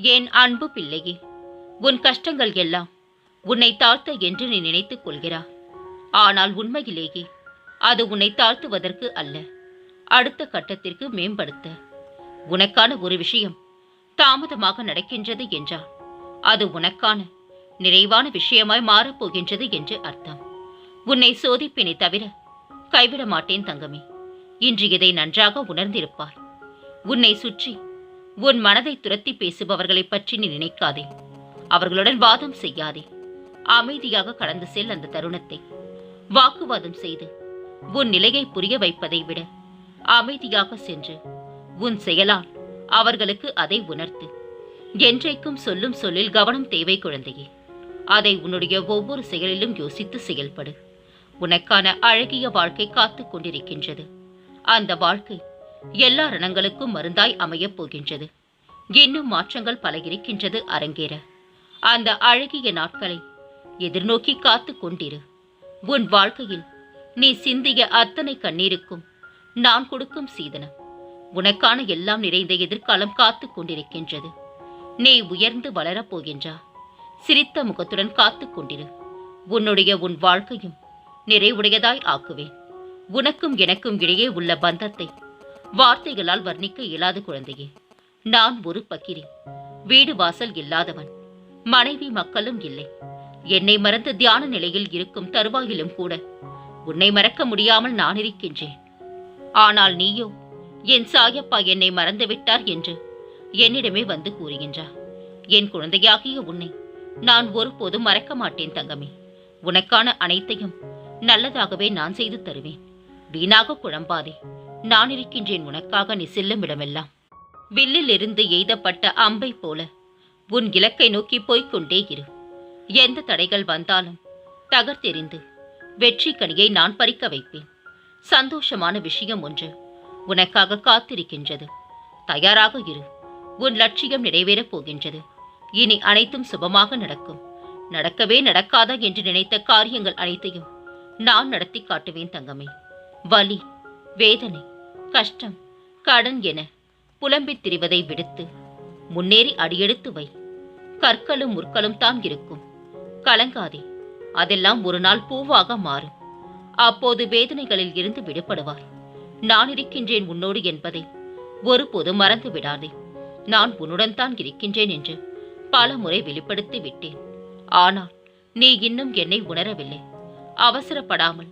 என் அன்பு பிள்ளையே, உன் கஷ்டங்கள் எல்லாம் உன்னை தாழ்த்த என்று நீ நினைத்துக் கொள்கிறாய். ஆனால் உண்மையிலேயே அது உன்னை தாழ்த்துவதற்கு அல்ல, அடுத்த கட்டத்திற்கு மேம்படுத்த. உனக்கான ஒரு விஷயம் தாமதமாக நடக்கின்றது என்றால் அது உனக்கான நிறைவான விஷயமாய் மாறப்போகின்றது என்று அர்த்தம். உன்னை சோதிப்பேனே தவிர கைவிட மாட்டேன் தங்கமே. இன்று இதை நன்றாக உணர்ந்திருப்பாய். உன்னை சுற்றி உன் மனதை துரத்தி பேசுபவர்களை பற்றி நீ நினைக்காதே. அவர்களுடன் வாதம் செய்யாதே. அமைதியாக கடந்து செல். அந்த தருணத்தை வாக்குவாதம் செய்து உன் நிலையை புரிய வைப்பதை விட அமைதியாக சென்று உன் செயலால் அவர்களுக்கு அதை உணர்த்து. என்றைக்கும் சொல்லும் சொல்லில் கவனம் தேவை குழந்தையே. அதை உன்னுடைய ஒவ்வொரு செயலிலும் யோசித்து செயல்படு. உனக்கான அழகிய வாழ்க்கை காத்து கொண்டிருக்கின்றது. அந்த வாழ்க்கை எல்லா ரணங்களுக்கும் மருந்தாய் அமையப் போகின்றது. இன்னும் மாற்றங்கள் பல இருக்கின்றது அரங்கேற. அந்த அழகிய நாட்களை எதிர்நோக்கி காத்து கொண்டிரு. உன் வாழ்க்கையில் நீ சிந்திய அத்தனை கண்ணீருக்கும் நான் கொடுக்கும் சீதனம். உனக்கான எல்லாம் நிறைந்த எதிர்காலம் காத்து கொண்டிருக்கின்றது. நீ உயர்ந்து வளரப் போகின்றா. சிரித்த முகத்துடன் காத்து கொண்டிரு. உன் வாழ்க்கையும் நிறைவுடையதாய் ஆக்குவேன். உனக்கும் எனக்கும் இடையே உள்ள பந்தத்தை வார்த்தைகளால் வர்ணிக்க இயலாது குழந்தையே. நான் ஒரு பக்கிரி, வீடு வாசல் இல்லாதவன், மனைவி மக்களும் இல்லை. என்னை மறந்து தியான நிலையில் இருக்கும் தருவாயிலும் கூட உன்னை மறக்க முடியாமல் நான் இருக்கின்றேன். ஆனால் நீயோ என் சாயப்பா என்னை மறந்து விட்டார் என்று என்னிடமே வந்து கூறுகின்றார். என் குழந்தையாகிய உன்னை நான் ஒருபோதும் மறக்க மாட்டேன் தங்கமே. உனக்கான அனைத்தையும் நல்லதாகவே நான் செய்து தருவேன். வீணாக குழம்பாதே. நான் இருக்கின்றேன் உனக்காக. நீ செல்லும் இடமெல்லாம் வில்லில் இருந்து எய்தப்பட்ட அம்பை போல உன் இலக்கை நோக்கி போய்கொண்டே இரு. எந்த தடைகள் வந்தாலும் தகர்த்தெறிந்து வெற்றி கனியை நான் பறிக்க வைப்பேன். சந்தோஷமான விஷயம் ஒன்று உனக்காக காத்திருக்கின்றது. தயாராக இரு. உன் லட்சியம் நிறைவேறப் போகின்றது. இனி அனைத்தும் சுபமாக நடக்கும். நடக்கவே நடக்காதா என்று நினைத்த காரியங்கள் அனைத்தையும் நான் நடத்தி காட்டுவேன் தங்கமே. வலி, வேதனை, கஷ்டம், கடன் என புலம்பித் திரிவதை விடுத்து முன்னேறி அடியெடுத்து வை. கற்களும் முற்களும் தான் இருக்கும். கலங்காதே. அதெல்லாம் ஒரு நாள் பூவாக மாறும். அப்போது வேதனைகளில் இருந்து விடுபடுவாய். நான் இருக்கின்றேன் உன்னோடு என்பதை ஒருபோதும் மறந்து விடாதே. நான் உன்னுடன் தான் இருக்கின்றேன் என்று பல முறை வெளிப்படுத்தி விட்டேன். ஆனால் நீ இன்னும் என்னை உணரவில்லை. அவசரப்படாமல்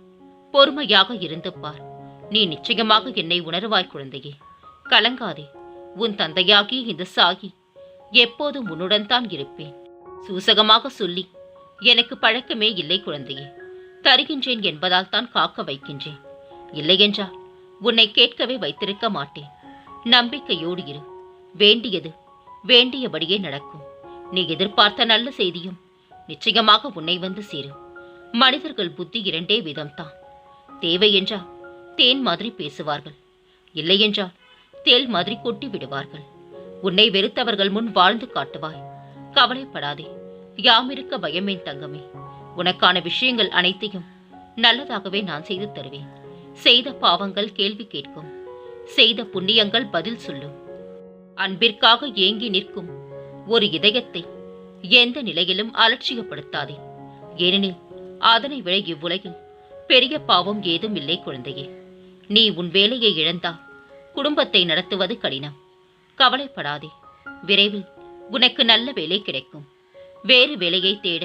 பொறுமையாக இருந்து பார். நீ நிச்சயமாக என்னை உணர்வாய் குழந்தையே. கலங்காதே. உன் தந்தையாகிய இந்த சாகி எப்போதும் உன்னுடன் தான் இருப்பேன். சூசகமாக சொல்லி எனக்கு பழக்கமே இல்லை குழந்தையே. தருகின்றேன் என்பதால் தான் காக்க வைக்கின்றேன். இல்லையென்றால் உன்னை கேட்கவே வைத்திருக்க மாட்டேன். நம்பிக்கையோடு இரு. வேண்டியது வேண்டியபடியே நடக்கும். நீ எதிர்பார்த்த நல்ல செய்தியும் நிச்சயமாக உன்னை வந்து சேரும். மனிதர்கள் புத்தி இரண்டே விதம்தான். தேவை என்றால் தேன் மாதிரி பேசுவார்கள், இல்லையென்றால் தேல் மாதிரி கொட்டி விடுவார்கள். உன்னை வெறுத்தவர்கள் முன் வாழ்ந்து காட்டுவாய். கவலைப்படாதே. யாமிருக்க பயமேன் தங்கமே. உனக்கான விஷயங்கள் அனைத்தையும் நல்லதாகவே நான் செய்து தருவேன். செய்த பாவங்கள் கேள்வி கேட்கும். செய்த புண்ணியங்கள் பதில் சொல்லும். அன்பிற்காக ஏங்கி நிற்கும் ஒரு இதயத்தை எந்த நிலையிலும் அலட்சியப்படுத்தாதே. ஏனெனில் அதனை விட இவ்வுலகில் பெரிய பாவம் ஏதும் இல்லை குழந்தையே. நீ உன் வேலையை இழந்தால் குடும்பத்தை நடத்துவது கடினம். கவலைப்படாதே. விரைவில் உனக்கு நல்ல வேலை கிடைக்கும். வேறு வேலையை தேட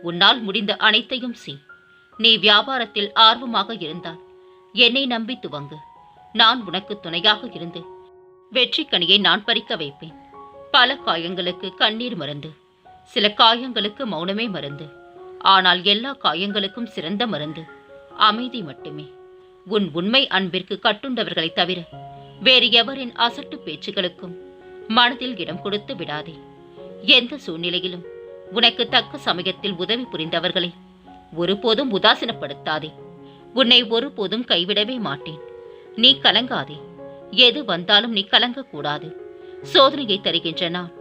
உன்னால் முடிந்த அனைத்தையும் செய். நீ வியாபாரத்தில் ஆர்வமாக இருந்தால் என்னை நம்பி துவங்கு. நான் உனக்கு துணையாக இருந்து வெற்றி கனியை நான் பறிக்க வைப்பேன். பல காயங்களுக்கு கண்ணீர் மருந்து, சில காயங்களுக்கு மௌனமே மருந்து. ஆனால் எல்லா காயங்களுக்கும் சிறந்த மருந்து அமைதி மட்டுமே. உன் உண்மை அன்பிற்கு கட்டுண்டவர்களை தவிர வேறு எவரின் அசட்டு பேச்சுகளுக்கும் மனதில் இடம் கொடுத்து விடாதே. எந்த சூழ்நிலையிலும் உனக்கு தக்க சமயத்தில் உதவி புரிந்தவர்களை ஒருபோதும் உதாசீனப்படுத்தாதே. உன்னை ஒருபோதும் கைவிடவே மாட்டேன். நீ கலங்காதே. எது வந்தாலும் நீ கலங்கக்கூடாது. சோதனையை தருகின்ற நான்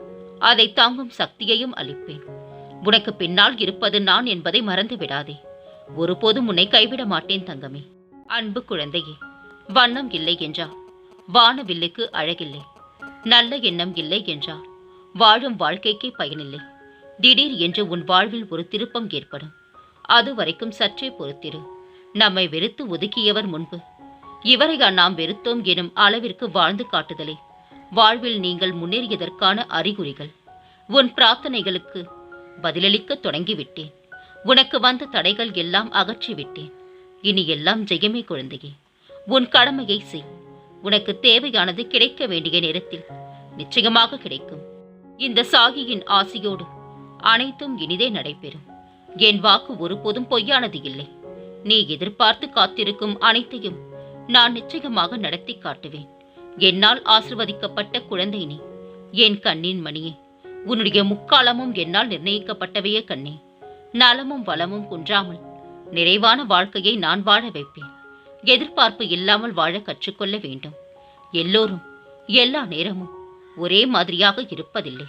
அதை தாங்கும் சக்தியையும் அளிப்பேன். உனக்கு பின்னால் இருப்பது நான் என்பதை மறந்து விடாதே. ஒருபோதும் உன்னை கைவிட மாட்டேன் தங்கமே. அன்பு குழந்தையே, வண்ணம் இல்லை என்றால் வானவில்லுக்கு அழகில்லை. நல்ல எண்ணம் இல்லை என்றால் வாழும் வாழ்க்கைக்கே பயனில்லை. திடீர் என்று உன் வாழ்வில் ஒரு திருப்பம் ஏற்படும். அது வரைக்கும் சற்றே பொறுத்திரு. நம்மை வெறுத்து ஒதுக்கியவர் முன்பு இவரையா நாம் வெறுத்தோம் எனும் அளவிற்கு வாழ்ந்து காட்டுதலே வாழ்வில் நீங்கள் முன்னேறியதற்கான அறிகுறிகள். உன் பிரார்த்தனைகளுக்கு பதிலளிக்க தொடங்கிவிட்டேன். உனக்கு வந்த தடைகள் எல்லாம் அகற்றிவிட்டேன். இனி எல்லாம் ஜெயமே குழந்தையே. உன் கடமையை செய். உனக்கு தேவையானது கிடைக்க வேண்டிய நேரத்தில் நிச்சயமாக கிடைக்கும். இந்த சாகியின் ஆசியோடு அனைத்தும் இனிதே நடைபெறும். என் வாக்கு ஒருபோதும் பொய்யானது இல்லை. நீ எதிர்பார்த்து காத்திருக்கும் அனைத்தையும் நான் நிச்சயமாக நடத்தி காட்டுவேன். என்னால் ஆசிர்வதிக்கப்பட்ட குழந்தை நீ. என் கண்ணின் மணியே, உன்னுடைய முக்காலமும் என்னால் நிர்ணயிக்கப்பட்டவையே கண்ணே. நலமும் வளமும் குன்றாமல் நிறைவான வாழ்க்கையை நான் வாழ வைப்பேன். எதிர்பார்ப்பு இல்லாமல் வாழ கற்றுக்கொள்ள வேண்டும். எல்லோரும் எல்லா நேரமும் ஒரே மாதிரியாக இருப்பதில்லை.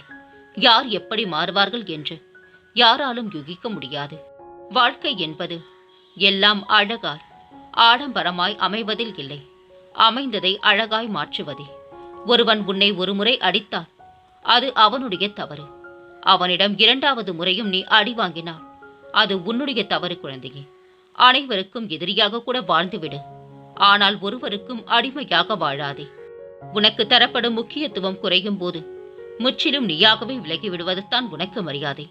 யார் எப்படி மாறுவார்கள் என்று யாராலும் யூகிக்க முடியாது. வாழ்க்கை என்பது எல்லாம் அழகாய் ஆடம்பரமாய் அமைவதில் இல்லை, அமைந்ததை அழகாய் மாற்றுவதே. ஒருவன் உன்னை ஒருமுறை அடித்தால் அது அவனுடைய தவறு. அவனிடம் இரண்டாவது முறையும் நீ அடி வாங்கினால் அது உன்னுடைய தவறு குழந்தையே. அனைவருக்கும் எதிரியாக கூட வாழ்ந்துவிடு, ஆனால் ஒருவருக்கும் அடிமையாக வாழாதே. உனக்கு தரப்படும் முக்கியத்துவம் குறையும் போது முற்றிலும் நீயாகவே விலகி விடுவதுதான் உனக்கு மரியாதை.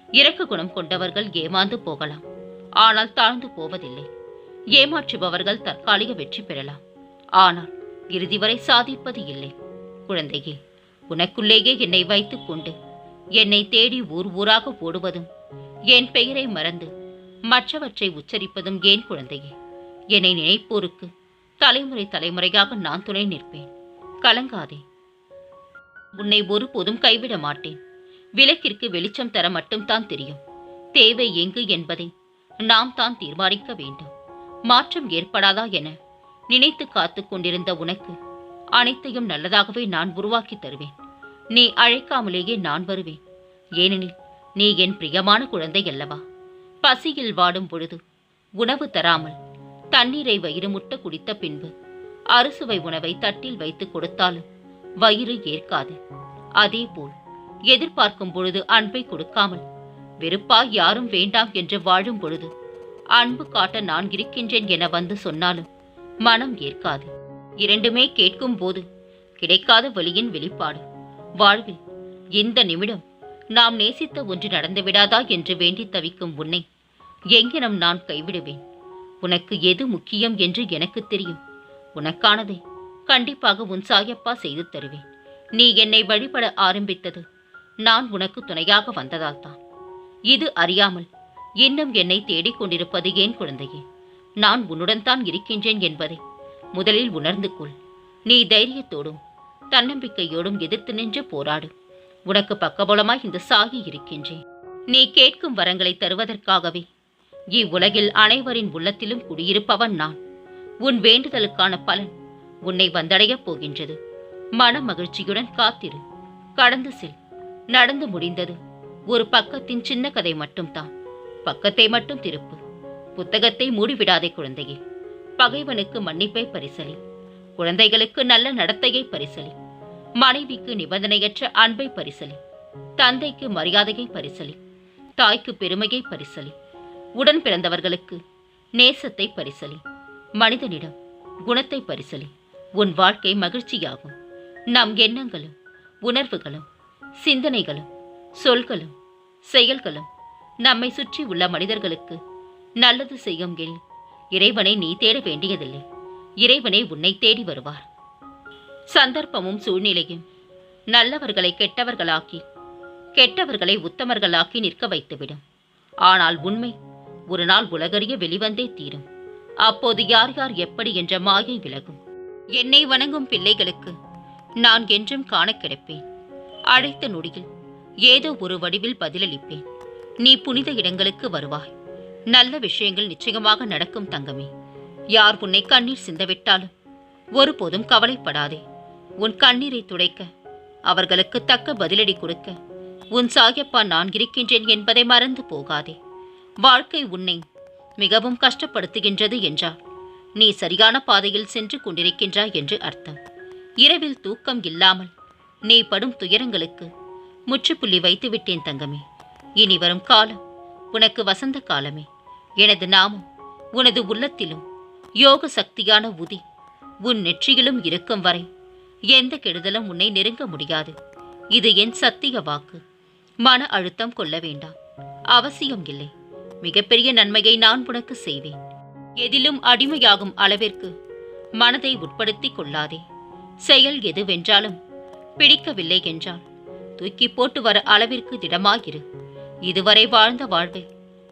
இரக்க குணம் கொண்டவர்கள் ஏமாந்து போகலாம், ஆனால் தாழ்ந்து போவதில்லை. ஏமாற்றுபவர்கள் தற்காலிக வெற்றி பெறலாம், ஆனால் இறுதி வரை சாதிப்பது இல்லை. குழந்தையே, உனக்குள்ளேயே என்னை வைத்துக் கொண்டு என்னை தேடி ஊர் ஊராக ஓடுவதும் என் பெயரை மறந்து மற்றவற்றை உச்சரிப்பதும் ஏன் குழந்தையே? என்னை நினைப்போருக்கு தலைமுறை தலைமுறையாக நான் துணை நிற்பேன். கலங்காதே. உன்னை ஒருபோதும் கைவிட மாட்டேன். விளக்கிற்கு வெளிச்சம் தர மட்டும்தான் தெரியும். தேவை எங்கு என்பதை நாம் தான் தீர்மானிக்க வேண்டும். மாற்றம் ஏற்படாதா என நினைத்து காத்து கொண்டிருந்த உனக்கு அனைத்தையும் நல்லதாகவே நான் உருவாக்கி தருவேன். நீ அழைக்காமலேயே நான் வருவேன். ஏனெனில் நீ என் பிரியமான குழந்தை அல்லவா? பசியில் வாடும் பொழுது உணவு தராமல் தண்ணீரை வயிறு முட்ட குடித்த பின்பு அறுசுவை உணவை தட்டில் வைத்து கொடுத்தாலும் வயிறு ஏற்காது. அதேபோல் எதிர்பார்க்கும் பொழுது அன்பை கொடுக்காமல் வெறுப்பாய் யாரும் வேண்டாம் என்று வாழும் பொழுது அன்பு காட்ட நான் இருக்கின்றேன் என வந்து சொன்னாலும் மனம் ஏற்காது. இரண்டுமே கேட்கும் போது கிடைக்காத வழியின் வெளிப்பாடு. வாழ்வில் இந்த நிமிடம் நாம் நேசித்த ஒன்று நடந்துவிடாதா என்று வேண்டி தவிக்கும் உன்னை எங்கினம் நான் கைவிடுவேன்? உனக்கு எது முக்கியம் என்று எனக்கு தெரியும். உனக்கானதை கண்டிப்பாக உன் சாயப்பா செய்து தருவேன். நீ என்னை வழிபட ஆரம்பித்தது நான் உனக்கு துணையாக வந்ததால் தான். இது அறியாமல் இன்னும் என்னை தேடிக்கொண்டிருப்பது ஏன் குழந்தையே? நான் உன்னுடன் தான் இருக்கின்றேன் என்பதை முதலில் உணர்ந்து கொள். நீ தைரியத்தோடும் தன்னம்பிக்கையோடும் எதிர்த்து நின்று போராடு. உனக்கு பக்கபலமாய் இந்த சாகி இருக்கின்றேன். நீ கேட்கும் வரங்களை தருவதற்காகவே இவ்வுலகில் அனைவரின் உள்ளத்திலும் குடியிருப்பவன் நான். உன் வேண்டுதலுக்கான பலன் உன்னை வந்தடையப் போகின்றது. மன மகிழ்ச்சியுடன் காத்திரு. கடந்து செல். நடந்து முடிந்தது ஒரு பக்கத்தின் சின்ன கதை மட்டும்தான். பக்கத்தை மட்டும் திருப்பு. புத்தகத்தை மூடிவிடாதே குழந்தையே. பகைவனுக்கு மன்னிப்பை பரிசலி. குழந்தைகளுக்கு நல்ல நடத்தையை பரிசலி. மனைவிக்கு நிபந்தனையற்ற அன்பை பரிசலி. தந்தைக்கு மரியாதையை பரிசலி. தாய்க்கு பெருமையை பரிசலி. உடன் பிறந்தவர்களுக்கு நேசத்தை பரிசலி. மனிதனிடம் குணத்தை பரிசலி. உன் வாழ்க்கை மகிழ்ச்சியாகும். நம் எண்ணங்களும் உணர்வுகளும் சிந்தனைகளும் சொல்களும் செயல்களும் நம்மை சுற்றி உள்ள மனிதர்களுக்கு நல்லது செய்யும் எனில் இறைவனை நீ தேட வேண்டியதில்லை. இறைவனை உன்னை தேடி வருவார். சந்தர்ப்பமும் சூழ்நிலையும் நல்லவர்களை கெட்டவர்களாக்கி கெட்டவர்களை உத்தமர்களாக்கி நிற்க வைத்துவிடும். ஆனால் உண்மை ஒரு நாள் உலகறிய வெளிவந்தே தீரும். அப்போது யார் யார் எப்படி என்ற மாயை விலகும். என்னை வணங்கும் பிள்ளைகளுக்கு நான் என்றும் காண கிடைப்பேன். அழைத்த நொடியில் ஏதோ ஒரு வடிவில் பதிலளிப்பேன். நீ புனித இடங்களுக்கு வருவாய். நல்ல விஷயங்கள் நிச்சயமாக நடக்கும் தங்கமே. யார் உன்னை கண்ணீர் சிந்தவிட்டாலும் ஒருபோதும் கவலைப்படாதே. உன் கண்ணீரை துடைக்க அவர்களுக்கு தக்க பதிலடி கொடுக்க உன் சாயப்பா நான் இருக்கின்றேன் என்பதை மறந்து போகாதே. வாழ்க்கை உன்னை மிகவும் கஷ்டப்படுத்துகின்றது என்றால் நீ சரியான பாதையில் சென்று கொண்டிருக்கின்றாய் என்று அர்த்தம். இரவில் தூக்கம் இல்லாமல் நீ படும் துயரங்களுக்கு முற்றுப்புள்ளி வைத்து விட்டேன் தங்கமே. இனி வரும் காலம் உனக்கு வசந்த காலமே. எனது நாமம் உனது உள்ளத்திலும் யோக சக்தியான உதி உன் நெற்றியிலும் இருக்கும் வரை எந்த கெடுதலும் உன்னை நெருங்க முடியாது. இது என் சத்திய வாக்கு. மன அழுத்தம் கொள்ள வேண்டாம், அவசியம் இல்லை. மிகப்பெரிய நன்மையை நான் உனக்கு செய்வேன். எதிலும் அடிமையாகும் அளவிற்கு மனதை உட்படுத்திக் கொள்ளாதே. செயல் எதுவென்றாலும் பிடிக்கவில்லை என்றால் தூக்கி போட்டு வர அளவிற்கு திடமாயிரு. இதுவரை வாழ்ந்த வாழ்வை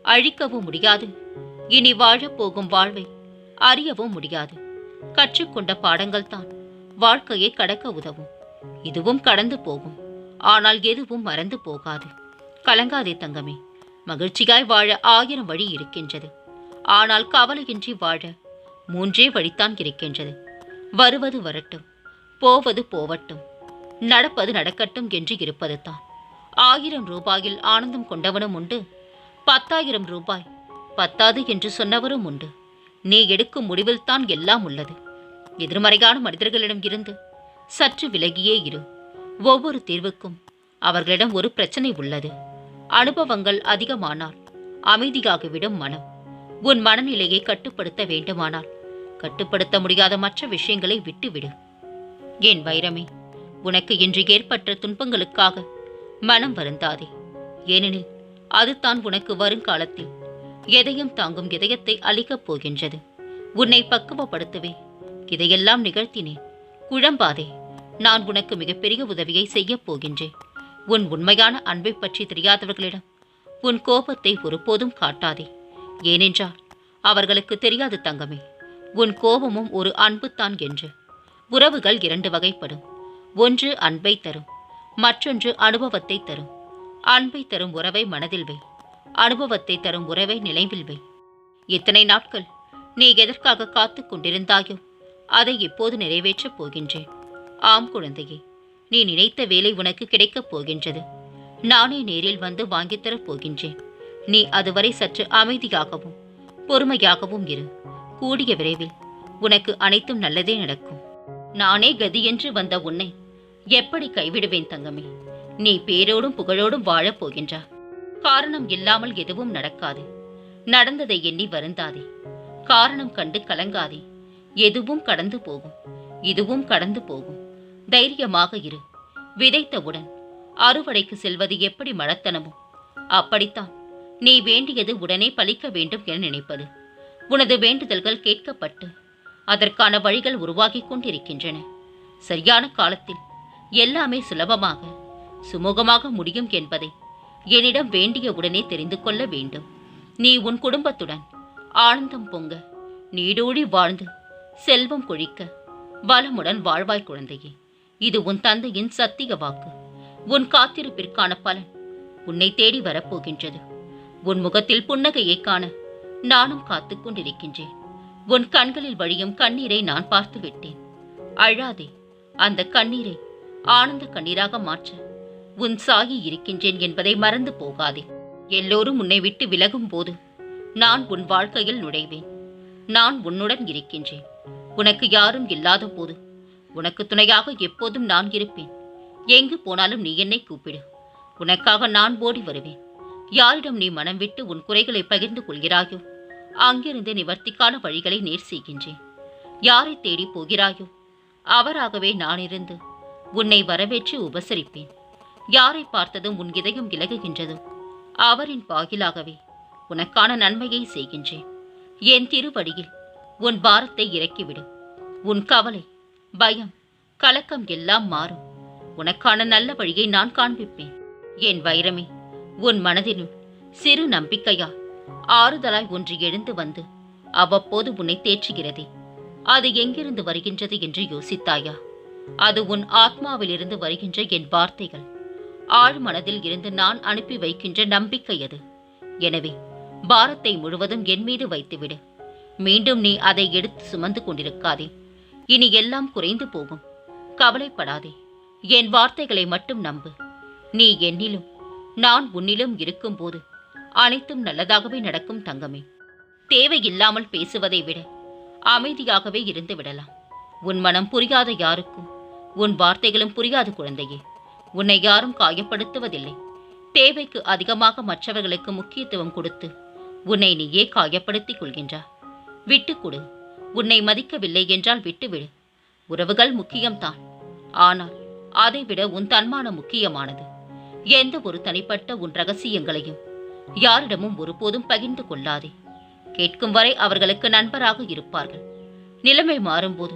அழிக்கவும் முடியாது, இனி வாழப்போகும் வாழ்வை அறியவும் முடியாது. கற்றுக்கொண்ட பாடங்கள் தான் வாழ்க்கையை கடக்க உதவும். இதுவும் கடந்து போகும், ஆனால் எதுவும் மறந்து போகாது. கலங்காதே தங்கமே. மகிழ்ச்சியாய் வாழ 1000 வழி இருக்கின்றது. ஆனால் கவலையின்றி வாழ 3 வழித்தான் இருக்கின்றது. வருவது வரட்டும், போவது போவட்டும், நடப்பது நடக்கட்டும் என்று இருப்பது தான். 1000 ரூபாயில் ஆனந்தம் கொண்டவனும் உண்டு, 10,000 ரூபாய் பத்தாது என்று சொன்னவரும் உண்டு. நீ எடுக்கும் முடிவில் தான் எல்லாம் உள்ளது. எதிர்மறையான மனிதர்களிடம் இருந்து சற்று விலகியே இரு. ஒவ்வொரு தீர்வுக்கும் அவர்களிடம் ஒரு பிரச்சனை உள்ளது. அனுபவங்கள் அதிகமானால் அமைதியாகிவிடும் மனம். உன் மனநிலையை கட்டுப்படுத்த வேண்டுமானால் கட்டுப்படுத்த முடியாத மற்ற விஷயங்களை விட்டுவிடு. என் வைரமே, உனக்கு இன்று ஏற்பட்ட துன்பங்களுக்காக மனம் வருந்தாதே. ஏனெனில் அதுதான் உனக்கு வருங்காலத்தில் எதையும் தாங்கும் இதயத்தை அளிக்கப் போகின்றது. உன்னை பக்குவப்படுத்தவே இதையெல்லாம் நிகழ்த்தினேன். குழம்பாதே. நான் உனக்கு மிகப்பெரிய உதவியை செய்யப் போகின்றேன். உன் உண்மையான அன்பை பற்றி தெரியாதவர்களிடம் உன் கோபத்தை ஒருபோதும் காட்டாதே. ஏனென்றால் அவர்களுக்கு தெரியாது தங்கமே, உன் கோபமும் ஒரு அன்புத்தான் என்று. உறவுகள் 2 வகைப்படும். ஒன்று அன்பை தரும், மற்றொன்று அனுபவத்தை தரும். அன்பை தரும் உறவை மனதில் வை, அனுபவத்தை தரும் உறவை நினைவில் வை. இத்தனை நாட்கள் நீ எதற்காக காத்து கொண்டிருந்தாயோ அதை இப்போது நிறைவேற்றப் போகின்றேன். ஆம் குழந்தையே, நீ நினைத்த வேலை உனக்கு கிடைக்கப் போகின்றது. நானே நேரில் வந்து வாங்கித்தரப் போகின்றேன். நீ அதுவரை சற்று அமைதியாகவும் பொறுமையாகவும் இரு. கூடிய விரைவில் உனக்கு அனைத்தும் நல்லதே நடக்கும். நானே கதி என்று வந்த உன்னை எப்படி கைவிடுவேன் தங்கமே? நீ பேரோடும் புகழோடும் வாழப் போகின்றாய். காரணம் இல்லாமல் எதுவும் நடக்காது. நடந்ததை எண்ணி வருந்தாதே. காரணம் கண்டு கலங்காதே. எதுவும் கடந்து போகும், இதுவும் கடந்து போகும். தைரியமாக இரு. விதைத்தவுடன் அறுவடைக்கு செல்வது எப்படி மடத்தனமோ அப்படித்தான் நீ வேண்டியது உடனே பலிக்க வேண்டும் என நினைப்பது. உனது வேண்டுதல்கள் கேட்கப்பட்டு அதற்கான வழிகள் உருவாகிக் கொண்டிருக்கின்றன. சரியான காலத்தில் எல்லாமே சுலபமாக சுமூகமாக முடியும் என்பதை என்னிடம் வேண்டிய உடனே தெரிந்து கொள்ள வேண்டும். நீ உன் குடும்பத்துடன் ஆனந்தம் பொங்க நீடூழி வாழ்ந்து செல்வம் கொழிக்க வளமுடன் வாழ்வாய் குழந்தையே. இது உன் தந்தையின் சத்திய வாக்கு. உன் காத்திருப்பிற்கான பலன் உன்னை தேடி வரப்போகின்றது. உன் முகத்தில் புன்னகையை காண நானும் காத்துக் கொண்டிருக்கின்றேன். உன் கண்களில் வழியும் கண்ணீரை நான் பார்த்து விட்டேன். அழாதே. அந்த கண்ணீரை ஆனந்த கண்ணீராக மாற்ற உன் சாயி இருக்கின்றேன் என்பதை மறந்து போகாதே. எல்லோரும் உன்னை விட்டு விலகும் போது நான் உன் வாழ்க்கையில் நுழைவேன். நான் உன்னுடன் இருக்கின்றேன். உனக்கு யாரும் இல்லாத போது உனக்கு துணையாக எப்போதும் நான் இருப்பேன். எங்கு போனாலும் நீ என்னை கூப்பிடு. உனக்காக நான் ஓடி வருவேன். யாரிடம் நீ மனம் விட்டு உன் குறைகளை பகிர்ந்து கொள்கிறாயோ அங்கிருந்து நிவர்த்திக்கான வழிகளை நேர் செய்கின்றேன். யாரை தேடி போகிறாயோ அவராகவே நான் இருந்து உன்னை வரவேற்று உபசரிப்பேன். யாரை பார்த்ததும் உன் இதயம் இலகுகின்றதோ அவரின் வாயிலாகவே உனக்கான நன்மையை செய்கின்றேன். என் திருவடியில் உன் பாரத்தை இறக்கிவிடு. உன் கவலை, பயம், கலக்கம் எல்லாம் மாறும். உனக்கான நல்ல வழியை நான் காண்பிப்பேன். என் வைரமே, உன் மனதினுள் சிறு நம்பிக்கையா ஆறுதலாய் ஒன்று எழுந்து வந்து அவ்வப்போது உன்னை தேற்றுகிறதே, அது எங்கிருந்து வருகின்றது என்று யோசித்தாயா? அது உன் ஆத்மாவிலிருந்து வருகின்ற என் வார்த்தைகள். ஆழ் மனதில் இருந்து நான் அனுப்பி வைக்கின்ற நம்பிக்கை அது. எனவே பாரத்தை முழுவதும் என் மீது வைத்துவிடு. மீண்டும் நீ அதை எடுத்து சுமந்து கொண்டிருக்காதே. இனி எல்லாம் குறைந்து போகும். கவலைப்படாதே. என் வார்த்தைகளை மட்டும் நம்பு. நீ என்னிலும் நான் உன்னிலும் இருக்கும்போது அனைத்தும் நல்லதாகவே நடக்கும் தங்கமே. தேவையில்லாமல் பேசுவதை விட அமைதியாகவே இருந்து விடலாம். உன் மனம் புரியாத யாருக்கும் உன் வார்த்தைகளும் புரியாது குழந்தையே. உன்னை யாரும் காயப்படுத்துவதில்லை. தேவைக்கு அதிகமாக மற்றவர்களுக்கு முக்கியத்துவம் கொடுத்து உன்னை நீயே காயப்படுத்திக் கொள்கின்றாய். விட்டுக்கொடு. உன்னை மதிக்கவில்லை என்றால் விட்டுவிடு. உறவுகள் முக்கியம்தான். ஆனால் அதைவிட உன் தன்மானம் முக்கியமானது. எந்த ஒரு தனிப்பட்ட உன் ரகசியங்களையும் யாரிடமும் ஒருபோதும் பகிர்ந்து கொள்ளாதே. கேட்கும் வரை அவர்களுக்கு நண்பராக இருப்பார்கள். நிலைமை மாறும்போது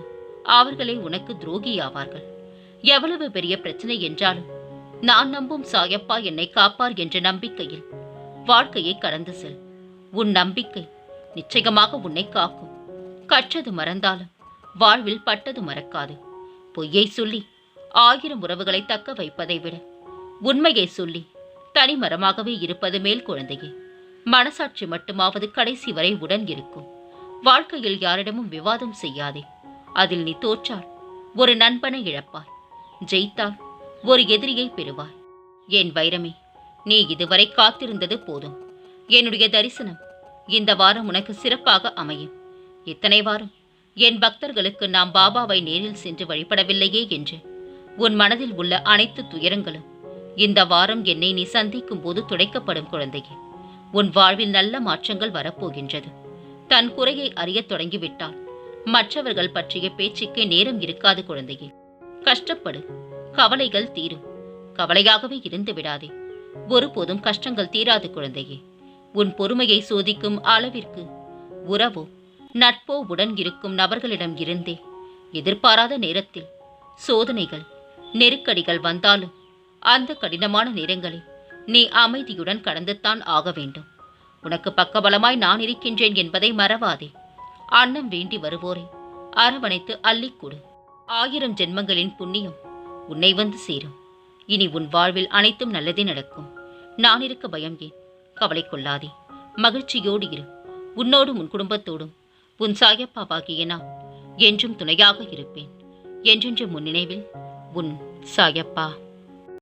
அவர்களே உனக்கு துரோகியாவார்கள். எவ்வளவு பெரிய பிரச்சனை என்றாலும் நான் நம்பும் சாயப்பா என்னை காப்பார் என்ற நம்பிக்கையில் வாழ்க்கையை கடந்து செல். உன் நம்பிக்கை நிச்சயமாக உன்னை காக்கும். கற்றது மறந்தாலும் வாழ்வில் பட்டது மறக்காது. பொய்யை சொல்லி 1000 உறவுகளை தக்க வைப்பதை விட உண்மையை சொல்லி தனிமரமாகவே இருப்பது மேல் குழந்தையே. மனசாட்சி மட்டுமாவது கடைசி வரை உடன் இருக்கும். வாழ்க்கையில் யாரிடமும் விவாதம் செய்யாதே. அதில் நீ தோற்றால் ஒரு நண்பனை இழப்பாய், ஜெயித்தால் ஒரு எதிரியை பெறுவாய். என் வைரமே, நீ இதுவரை காத்திருந்தது போதும். என்னுடைய தரிசனம் இந்த வாரம் உனக்கு சிறப்பாக அமையும். இத்தனை வாரம் என் பக்தர்களுக்கு நாம் பாபாவை நேரில் சென்று வழிபடவில்லையே என்று உன் மனதில் உள்ள அனைத்து துயரங்களும் இந்த வாரம் என்னை நீ சந்திக்கும் போது துடைக்கப்படும் குழந்தையே. உன் வாழ்வில் நல்ல மாற்றங்கள் வரப்போகின்றது. தன் குறையை அறியத் தொடங்கிவிட்டால் மற்றவர்கள் பற்றிய பேச்சுக்கே நேரம் இருக்காது குழந்தையே. கஷ்டப்படு, கவலைகள் தீரும். கவலையாகவே இருந்து விடாதே. ஒருபோதும் கஷ்டங்கள் தீராது குழந்தையே. உன் பொறுமையை சோதிக்கும் அளவிற்கு உறவோ நட்போ உடன் இருக்கும் நபர்களிடம் இருந்தே எதிர்பாராத நேரத்தில் சோதனைகள் நெருக்கடிகள் வந்தாலும் அந்த கடினமான நேரங்களை நீ அமைதியுடன் கடந்துத்தான் ஆக வேண்டும். உனக்கு பக்கபலமாய் நான் இருக்கின்றேன் என்பதை மறவாதே. அன்னம் வேண்டி வருவோரை அரவணைத்து அள்ளிக்கொடு. 1000 ஜென்மங்களின் புண்ணியம் உன்னை வந்து சேரும். இனி உன் வாழ்வில் அனைத்தும் நல்லதே நடக்கும். நான் இருக்க பயம் ஏன்? கவலை கொள்ளாதே. மகிழ்ச்சியோடு இரு. உன்னோடும் உன் குடும்பத்தோடும் உன் சாயப்பாவாகிய நான் என்றும் துணையாக இருப்பேன். என்றென்று முன் நினைவில் உன் சாயப்பா.